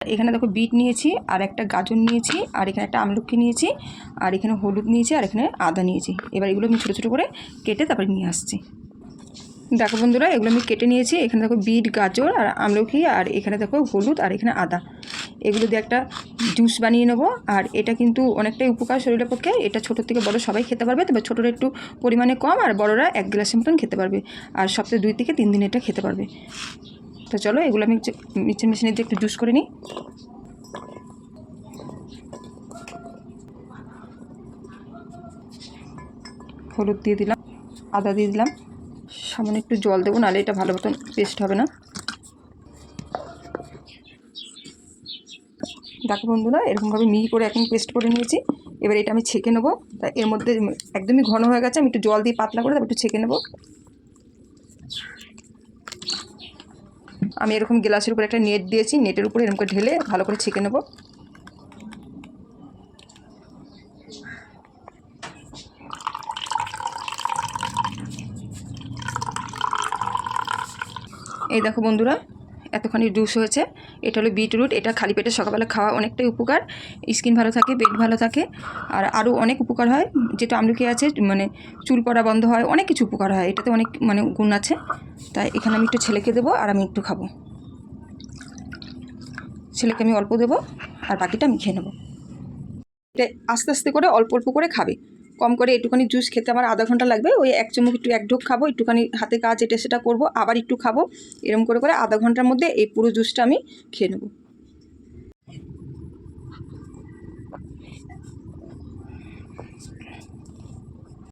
এখানে দেখো বিট নিয়েছি, আর একটা গাজর নিয়েছি, আর এখানে একটা আমলকি নিয়েছি, আর এখানে হলুদ নিয়েছি, আর এখানে আদা নিয়েছি। এবার এগুলো আমি ছোটো ছোটো করে কেটে তারপরে নিয়ে আসছি। দেখো বন্ধুরা, এগুলো আমি কেটে নিয়েছি। এখানে দেখো বিট, গাজর আর আমলকি, আর এখানে দেখো হলুদ, আর এখানে আদা। এগুলো দিয়ে একটা জুস বানিয়ে নেবো। আর এটা কিন্তু অনেকটাই উপকার শরীরের পক্ষে। এটা ছোটো থেকে বড় সবাই খেতে পারবে, তবে ছোটোরা একটু পরিমাণে কম, আর বড়রা 1 গ্লাসের মতন খেতে পারবে। আর সপ্তাহে 2 থেকে 3 দিন এটা খেতে পারবে। তো চলো এগুলো আমি মিক্সচার মেশিনে দিয়ে একটু জুস করে নিই। হলুদ দিয়ে দিলাম, আদা দিয়ে দিলাম, সামান্য একটু জল দেবো, নাহলে এটা ভালো মতন পেস্ট হবে না। দেখো বন্ধুরা, এরকমভাবে মিহি করে এখন পেস্ট করে নিয়েছি। এবার এটা আমি ছেঁকে নেবো। তা এর মধ্যে একদমই ঘন হয়ে গেছে, আমি একটু জল দিয়ে পাতলা করে তারপর একটু ছেঁকে নেবো। আমি এরকম গ্লাসের উপরে একটা নেট দিয়েছি, নেটের উপরে এরকম করে ঢেলে ভালো করে ছেঁকে নেবো। এই দেখো বন্ধুরা, এতখানি জুস হয়েছে। এটা হলো বিটরুট। এটা খালি পেটে সকালবেলা খাওয়া অনেকটাই উপকার। স্কিন ভালো থাকে, পেট ভালো থাকে, আর আরও অনেক উপকার হয়। যেটা আমলকি আছে, মানে চুল পড়া বন্ধ হয়, অনেক কিছু উপকার হয়। এটাতে অনেক মানে গুণ আছে। তাই এখানে আমি একটু ছেলেকে দেবো, আর আমি একটু খাবো। ছেলেকে আমি অল্প দেবো, আর বাকিটা আমি খেয়ে নেবো। এটা আস্তে আস্তে করে অল্প অল্প করে খাবে। কম করে একটুখানি জুস খেতে আমার আধা ঘন্টা লাগবে। ওই 1 চামচ একটু 1 ঢোক খাবো, একটুখানি হাতে কাজ এটা সেটা করবো, আবার একটু খাবো। এরকম করে করে আধা ঘন্টার মধ্যে এই পুরো জুসটা আমি খেয়ে নেবো।